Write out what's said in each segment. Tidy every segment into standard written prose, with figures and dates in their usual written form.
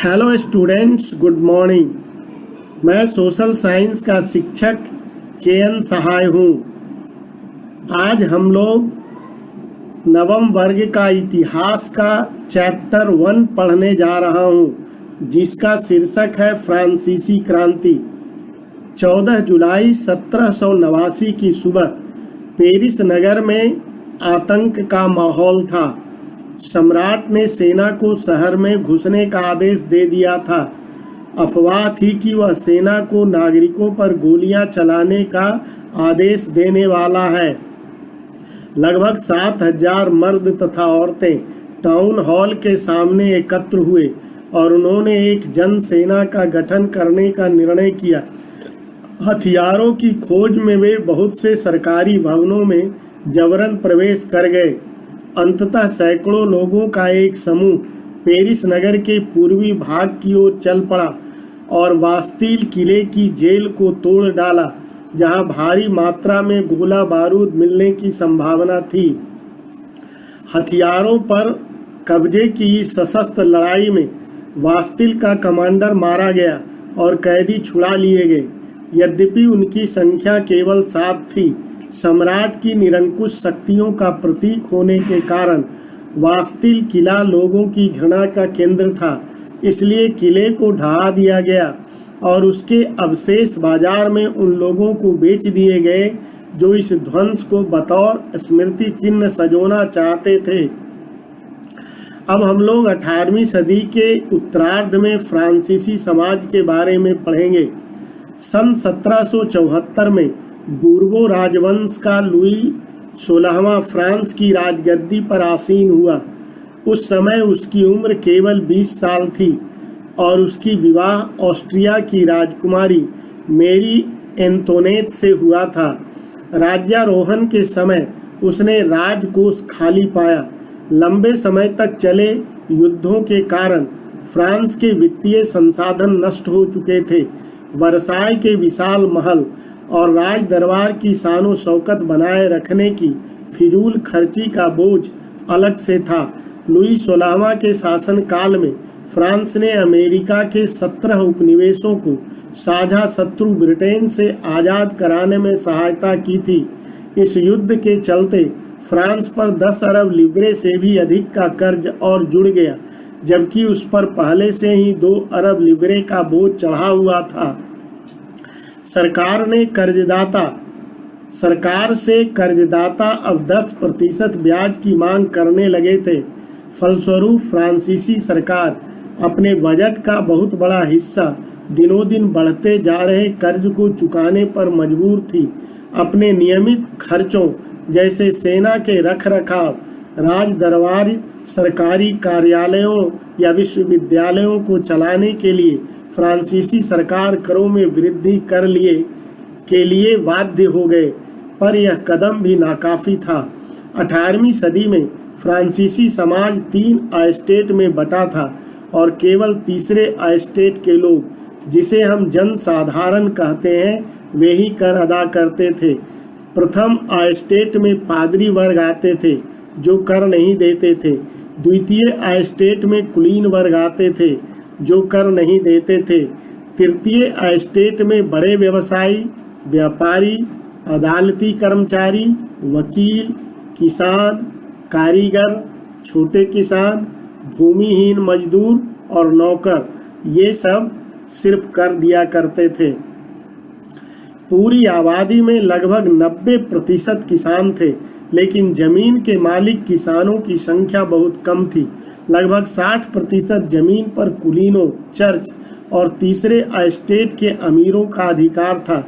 Hello students, good morning. मैं social science का शिक्षक के.एन. सहाय हूँ। आज हम लोग नवम वर्ग का इतिहास का चैप्टर 1 पढ़ने जा रहा हूँ, जिसका शीर्षक है फ्रांसीसी क्रांति। 14 जुलाई 1789 की सुबह पेरिस नगर में आतंक का माहौल था। सम्राट ने सेना को शहर में घुसने का आदेश दे दिया था। अफवाह थी कि वह सेना को नागरिकों पर गोलियां चलाने का आदेश देने वाला है। लगभग 7,000 मर्द तथा औरतें टाउन हॉल के सामने एकत्र हुए और उन्होंने एक जन सेना का गठन करने का निर्णय किया। हथियारों की खोज में वे बहुत से सरकारी भवनों में जबरन प्रवेश कर गए। अंततः सैकड़ों लोगों का एक समूह पेरिस नगर के पूर्वी भाग की ओर चल पड़ा और बास्तील किले की जेल को तोड़ डाला, जहां भारी मात्रा में गोला बारूद मिलने की संभावना थी। हथियारों पर कब्जे की इस सशस्त्र लड़ाई में बास्तील का कमांडर मारा गया और कैदी छुड़ा लिए गए। यद्यपि उनकी संख्या केवल 7 थी, सम्राट की निरंकुश शक्तियों का प्रतीक होने के कारण बास्तील किला लोगों की घृणा का केंद्र था। इसलिए किले को ढहा दिया गया और उसके अवशेष बाजार में उन लोगों को बेच दिए गए जो इस ध्वंस को बतौर स्मृति चिन्ह सजोना चाहते थे। अब हम लोग 18वीं सदी के उत्तरार्ध में फ्रांसीसी समाज के बारे में पढ़ेंगे। सन 1774 में बूर्बो राजवंश का लुई 16वां फ्रांस की राजगद्दी पर आसीन हुआ। उस समय उसकी उम्र केवल 20 साल थी और उसकी विवाह ऑस्ट्रिया की राजकुमारी मेरी एंतोनेट से हुआ था। राज्यारोहण के समय उसने राजकोष खाली पाया। लंबे समय तक चले युद्धों के कारण फ्रांस के वित्तीय संसाधन नष्ट हो चुके थे। वर्साय के विशाल महल और राज दरबार की शानो शौकत बनाए रखने की फिजूल खर्ची का बोझ अलग से था। लुई 16वां के शासनकाल में फ्रांस ने अमेरिका के 17 उपनिवेशों को साझा शत्रु ब्रिटेन से आज़ाद कराने में सहायता की थी। इस युद्ध के चलते फ्रांस पर 10 अरब लिब्रे से भी अधिक का कर्ज और जुड़ गया, जबकि उस पर पहले से ही 2 अरब लिब्रे का बोझ चढ़ा हुआ था। सरकार से कर्जदाता अब 10% ब्याज की मांग करने लगे थे। फलस्वरूप फ्रांसीसी सरकार अपने बजट का बहुत बड़ा हिस्सा दिनों दिन बढ़ते जा रहे कर्ज को चुकाने पर मजबूर थी। अपने नियमित खर्चों जैसे सेना के रखरखाव, राज दरबार, सरकारी कार्यालयों या विश्वविद्यालयों को चलाने के लिए फ्रांसीसी सरकार करों में वृद्धि के लिए बाध्य हो गए, पर यह कदम भी नाकाफी था। 18वीं सदी में फ्रांसीसी समाज 3 एस्टेट में बटा था और केवल तीसरे एस्टेट के लोग, जिसे हम जनसाधारण कहते हैं, वे ही कर अदा करते थे। प्रथम एस्टेट में पादरी वर्ग आते थे जो कर नहीं देते थे। द्वितीय एस्टेट में कुलीन वर्ग आते थे जो कर नहीं देते थे। तृतीय एस्टेट में बड़े व्यवसायी, व्यापारी, अदालती कर्मचारी, वकील, किसान, कारीगर, छोटे किसान, भूमिहीन मजदूर और नौकर, ये सब सिर्फ कर दिया करते थे। पूरी आबादी में लगभग 90% किसान थे, लेकिन जमीन के मालिक किसानों की संख्या बहुत कम थी। लगभग 60% जमीन पर कुलीनों, चर्च और तीसरे एस्टेट के अमीरों का अधिकार था।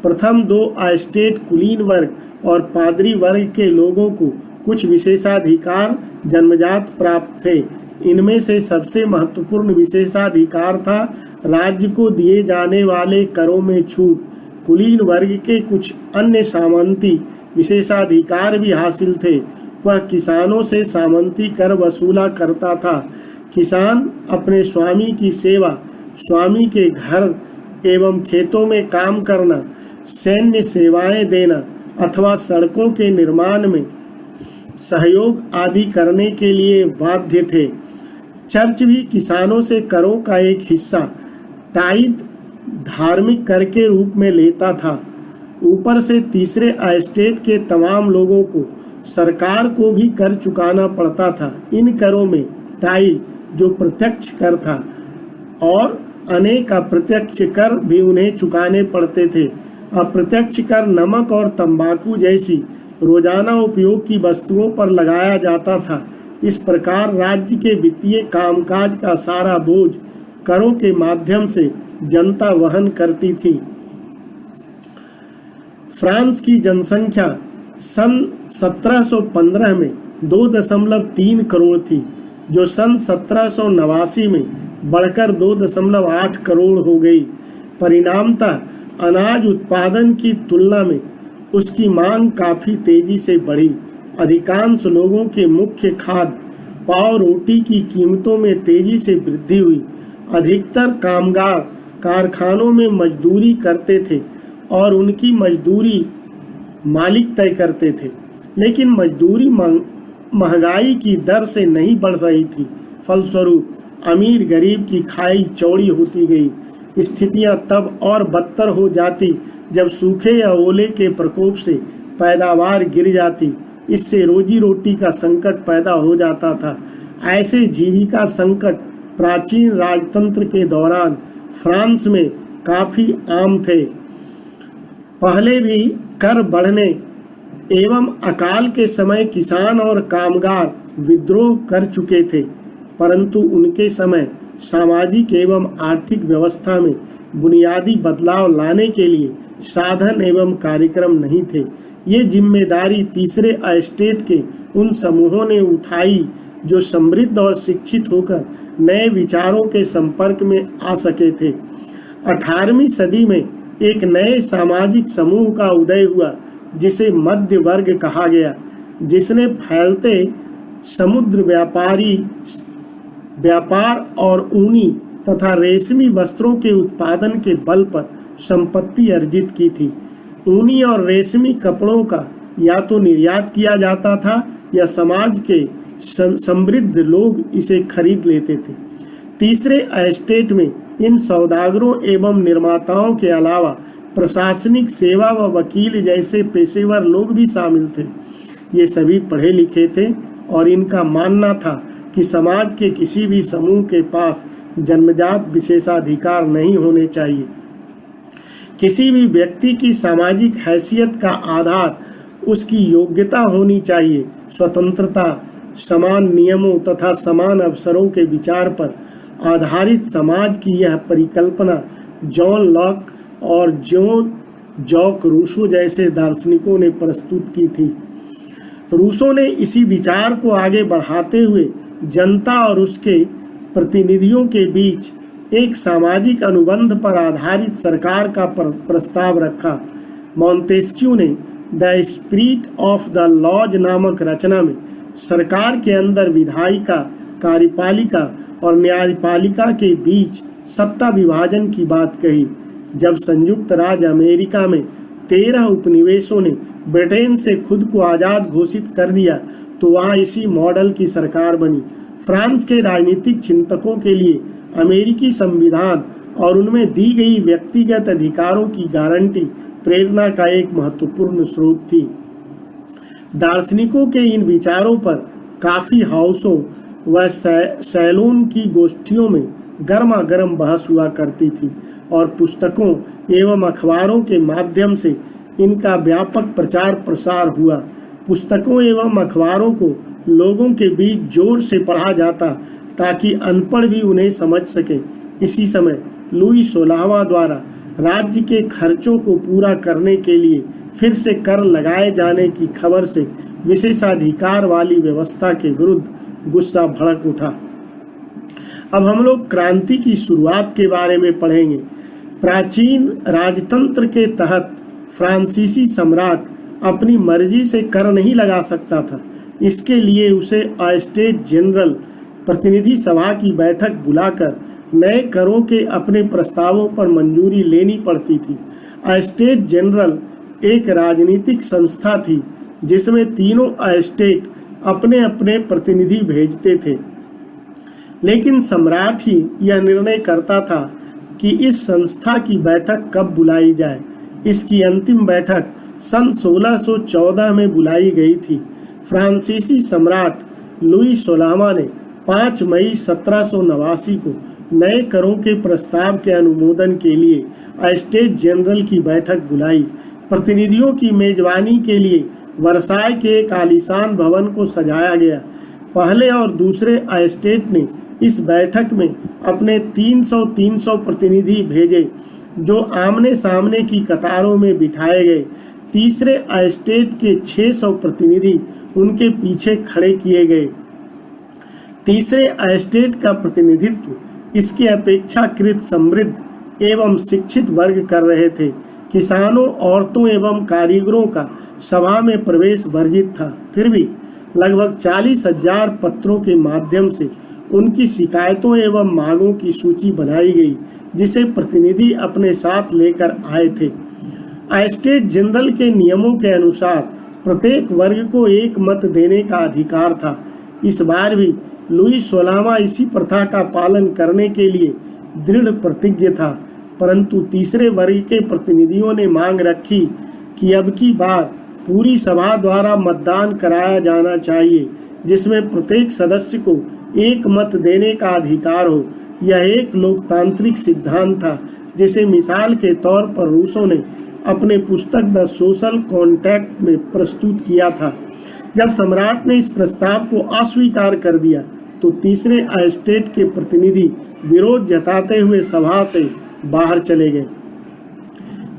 प्रथम 2 एस्टेट कुलीन वर्ग और पादरी वर्ग के लोगों को कुछ विशेषाधिकार जन्मजात प्राप्त थे। इनमें से सबसे महत्वपूर्ण विशेषाधिकार था राज्य को दिए जाने वाले करों में छूट। कुलीन वर्ग के कुछ अन्य सामंती विशेषाधिकार भी हासिल थे। वह किसानों से सामंती कर वसूला करता था। किसान अपने स्वामी की सेवा, स्वामी के घर एवं खेतों में काम करना, सैन्य सेवाएं देना अथवा सड़कों के निर्माण में सहयोग आदि करने के लिए बाध्य थे। चर्च भी किसानों से करों का एक हिस्सा टाइद धार्मिक कर के रूप में लेता था। ऊपर से तीसरे एस्टेट के तमाम लोगों को सरकार को भी कर चुकाना पड़ता था। इन करों में टाइड जो प्रत्यक्ष कर था और अनेक अप्रत्यक्ष कर भी उन्हें चुकाने पड़ते थे। अप्रत्यक्ष कर नमक और तंबाकू जैसी रोजाना उपयोग की वस्तुओं पर लगाया जाता था। इस प्रकार राज्य के वित्तीय कामकाज का सारा बोझ करों के माध्यम से जनता वहन करती थी। फ्रांस की जनसंख्या सन 1715 में 2.3 करोड़ थी, जो सन 1789 में बढ़कर 2.8 करोड़ हो गई। परिणामतः अनाज उत्पादन की तुलना में उसकी मांग काफ़ी तेजी से बढ़ी। अधिकांश लोगों के मुख्य खाद्य पाव रोटी की कीमतों में तेजी से वृद्धि हुई। अधिकतर कामगार कारखानों में मजदूरी करते थे और उनकी मजदूरी मालिक तय करते थे, लेकिन मजदूरी महंगाई की दर से नहीं बढ़ रही थी। फलस्वरूप अमीर गरीब की खाई चौड़ी होती गई। स्थितियां तब और बदतर हो जाती जब सूखे या ओले के प्रकोप से पैदावार गिर जाती। इससे रोजी रोटी का संकट पैदा हो जाता था। ऐसे जीविका संकट प्राचीन राजतंत्र के दौरान फ्रांस में काफ़ी आम थे। पहले भी कर बढ़ने एवं अकाल के समय किसान और कामगार विद्रोह कर चुके थे, परंतु उनके समय सामाजिक एवं आर्थिक व्यवस्था में बुनियादी बदलाव लाने के लिए साधन एवं कार्यक्रम नहीं थे। ये जिम्मेदारी तीसरे एस्टेट के उन समूहों ने उठाई जो समृद्ध और शिक्षित होकर नए विचारों के संपर्क में आ सके थे। 18वीं सदी में एक नए सामाजिक समूह का उदय हुआ जिसे मध्य वर्ग कहा गया, जिसने फैलते समुद्र व्यापार और ऊनी तथा रेशमी वस्त्रों के उत्पादन के बल पर संपत्ति अर्जित की थी। ऊनी और रेशमी कपड़ों का या तो निर्यात किया जाता था या समाज के समृद्ध लोग इसे खरीद लेते थे। तीसरे एस्टेट में इन सौदागरों एवं निर्माताओं के अलावा प्रशासनिक सेवा व वकील जैसे पेशेवर लोग भी शामिल थे। ये सभी पढ़े लिखे थे और इनका मानना था कि समाज के किसी भी समूह के पास जन्मजात विशेषाधिकार नहीं होने चाहिए। किसी भी व्यक्ति की सामाजिक हैसियत का आधार उसकी योग्यता होनी चाहिए। स्वतंत्रता, समान नियमों तथा समान अवसरों के विचार पर आधारित समाज की यह परिकल्पना जॉन लॉक और जॉक रूसो जैसे दार्शनिकों ने प्रस्तुत की थी। रूसो ने इसी विचार को आगे बढ़ाते हुए जनता और उसके प्रतिनिधियों के बीच एक सामाजिक अनुबंध पर आधारित सरकार का प्रस्ताव रखा। मॉन्टेस्क्यू ने the spirit of the laws नामक रचना में सरकार के अंदर विधायिका, कार्यपालिका और न्यायपालिका के बीच सत्ता विभाजन की बात कही। जब संयुक्त राज्य अमेरिका में 13 उपनिवेशों ने ब्रिटेन से खुद को आज़ाद घोषित कर दिया तो वहाँ इसी मॉडल की सरकार बनी। फ्रांस के राजनीतिक चिंतकों के लिए अमेरिकी संविधान और उनमें दी गई व्यक्तिगत अधिकारों की गारंटी प्रेरणा का एक महत्वपूर्ण स्रोत थी। दार्शनिकों के इन विचारों पर काफ़ी हाउसों व सैलून की गोष्ठियों में गर्मा गर्म बहस हुआ करती थी और पुस्तकों एवं अखबारों के माध्यम से इनका व्यापक प्रचार प्रसार हुआ। पुस्तकों एवं अखबारों को लोगों के बीच जोर से पढ़ा जाता ताकि अनपढ़ भी उन्हें समझ सके। इसी समय लुई 16वां द्वारा राज्य के खर्चों को पूरा करने के लिए फिर से कर लगाए जाने की खबर से विशेषाधिकार वाली व्यवस्था के विरुद्ध गुस्सा भड़क उठा। अब हम लोग क्रांति की शुरुआत के बारे में पढ़ेंगे। प्राचीन राजतंत्र के तहत फ्रांसीसी सम्राट अपनी मर्जी से कर नहीं लगा सकता था। इसके लिए उसे एस्टेट जनरल प्रतिनिधि सभा की बैठक बुलाकर नए करों के अपने प्रस्तावों पर मंजूरी लेनी पड़ती थी। एस्टेट जनरल एक राजनीतिक संस्था थी जिसमें तीनों एस्टेट अपने अपने प्रतिनिधि भेजते थे। लेकिन सम्राट ही यह निर्णय करता था कि इस संस्था की बैठक कब बुलाई जाए। इसकी अंतिम बैठक सन 1614 में बुलाई गई थी। फ्रांसीसी सम्राट लुई 16वां ने 5 मई 1789 को नए करों के प्रस्ताव के अनुमोदन के लिए स्टेट जनरल की बैठक बुलाई। प्रतिनिधियों की मेजबानी के लिए वर्साय के एक आलीशान भवन को सजाया गया। पहले और दूसरे एस्टेट ने इस बैठक में अपने 300 प्रतिनिधि भेजे, जो आमने सामने की कतारों में बिठाए गए। तीसरे एस्टेट के 600 प्रतिनिधि उनके पीछे खड़े किए गए। तीसरे एस्टेट का प्रतिनिधित्व इसके अपेक्षाकृत समृद्ध एवं शिक्षित वर्ग कर रहे थे। किसानों, औरतों एवं कारीगरों का सभा में प्रवेश वर्जित था। फिर भी लगभग 40,000 पत्रों के माध्यम से उनकी शिकायतों एवं मांगों की सूची बनाई गई, जिसे प्रतिनिधि अपने साथ लेकर आए थे। एस्टेट जनरल के नियमों के अनुसार प्रत्येक वर्ग को एक मत देने का अधिकार था। इस बार भी लुई 16वां इसी प्रथा का पालन करने के लिए दृढ़ प्रतिज्ञ था, परंतु तीसरे वर्ग के प्रतिनिधियों ने मांग रखी कि अब की बार पूरी सभा द्वारा मतदान कराया जाना चाहिए, जिसमें प्रत्येक सदस्य को एक मत देने का अधिकार हो। यह एक लोकतांत्रिक सिद्धांत था, जिसे मिसाल के तौर पर रूसो ने अपने पुस्तक द सोशल कॉन्ट्रैक्ट में प्रस्तुत किया था। जब सम्राट ने इस प्रस्ताव को अस्वीकार कर दिया, तो तीसरे एस्टेट के प्रतिनिधि विरोध जताते हुए सभा से बाहर चले गए।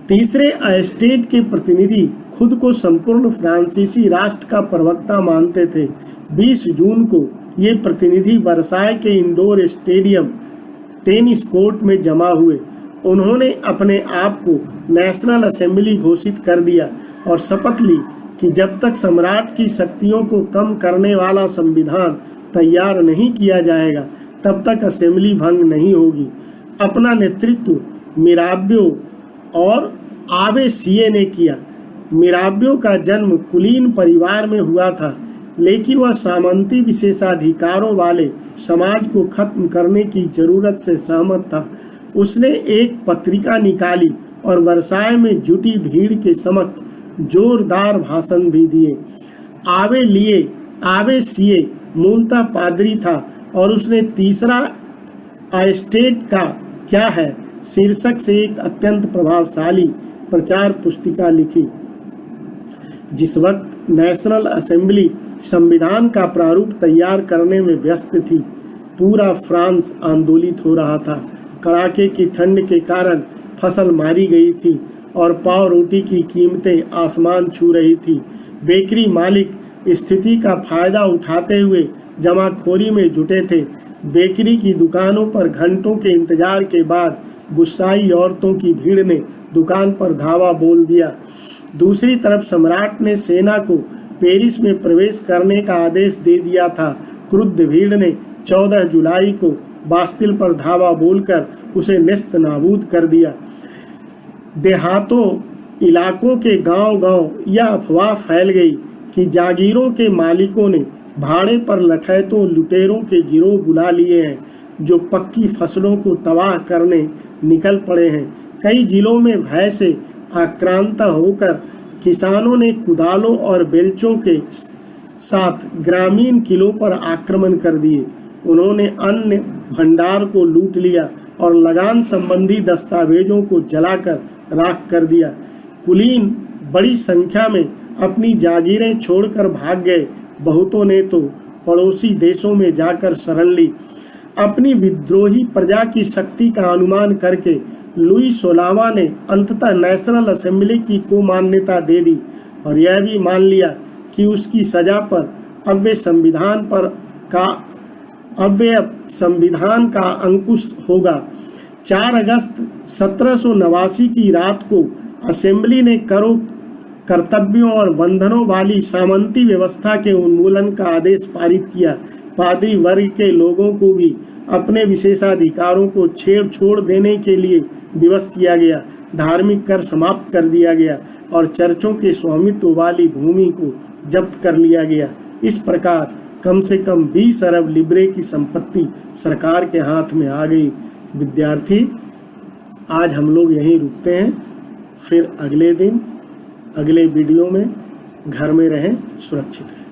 तीसरे एस्टेट के प्रतिनिधि खुद को संपूर्ण फ्रांसीसी राष्ट्र का प्रवक्ता मानते थे। 20 जून को ये प्रतिनिधि वर्साय के इंडोर स्टेडियम टेनिस कोर्ट में जमा हुए। उन्होंने अपने आप को नेशनल असेंबली घोषित कर दिया और शपथ ली कि जब तक सम्राट की शक्तियों को कम करने वाला संविधान तैयार नहीं किया जाएगा, तब तक असेंबली भंग नहीं होगी। अपना नेतृत्व मिराबियो और आबे सिए ने किया। मिराबियो का जन्म कुलीन परिवार में हुआ था, लेकिन वह सामंती विशेषाधिकारों वाले समाज को खत्म करने की जरूरत से सहमत था। उसने एक पत्रिका निकाली और वर्साय में जुटी भीड़ के समक्ष जोरदार भाषण भी दिए। आबे सिए मूलतः पादरी था और उसने तीसरा एस्टेट का क्या है शीर्षक से एक अत्यंत प्रभावशाली प्रचार पुस्तिका लिखी। जिस वक्त नेशनल असेंबली संविधान का प्रारूप तैयार करने में व्यस्त थी, पूरा फ्रांस आंदोलित हो रहा था। कड़ाके की ठंड के कारण फसल मारी गई थी और पाव रोटी की कीमतें आसमान छू रही थी। बेकरी मालिक स्थिति का फायदा उठाते हुए जमाखोरी में जुटे थे। बेकरी की दुकानों पर घंटों के इंतजार के बाद गुस्साई औरतों की भीड़ ने दुकान पर धावा बोल दिया। दूसरी तरफ सम्राट ने सेना को पेरिस में प्रवेश करने का आदेश दे दिया था। क्रुद्ध भीड़ ने 14 जुलाई को बास्तिल पर धावा बोलकर उसे नेस्त नाबूद कर दिया। देहातों इलाकों के गांव-गांव यह अफवाह फैल गई कि जागीरों के मालिकों ने भाड़े पर लठैतों लुटेरों के गिरोह बुला लिए हैं, जो पक्की फसलों को तबाह करने निकल पड़े हैं। कई जिलों में भय से आक्रांत होकर किसानों ने कुदालों और बेलचों के साथ ग्रामीण किलों पर आक्रमण कर दिए। उन्होंने अन्न भंडार को लूट लिया और लगान संबंधी दस्तावेजों को जलाकर राख कर दिया। कुलीन बड़ी संख्या में अपनी जागीरें छोड़कर भाग गए। बहुतों ने तो पड़ोसी देशों में जाकर शरण ली। अपनी विद्रोही प्रजा की शक्ति का अनुमान करके लुई 16वां ने अंततः नेशनल असेंबली की को मान्यता दे दी और यह भी मान लिया कि उसकी सजा पर अव्यय संविधान का अंकुश होगा। 4 अगस्त 1789 की रात को असेंबली ने करों, कर्तव्यों और बंधनों वाली सामंती व्यवस्था के उन्मूलन का आदेश पारित किया। पादरी वर्ग के लोगों को भी अपने विशेषाधिकारों को छोड़ देने के लिए विवश किया गया। धार्मिक कर समाप्त कर दिया गया और चर्चों के स्वामित्व वाली भूमि को जब्त कर लिया गया। इस प्रकार कम से कम 20 अरब लिब्रे की संपत्ति सरकार के हाथ में आ गई। विद्यार्थी, आज हम लोग यहीं रुकते हैं, फिर अगले दिन अगले वीडियो में घर में रहें, सुरक्षित रहें।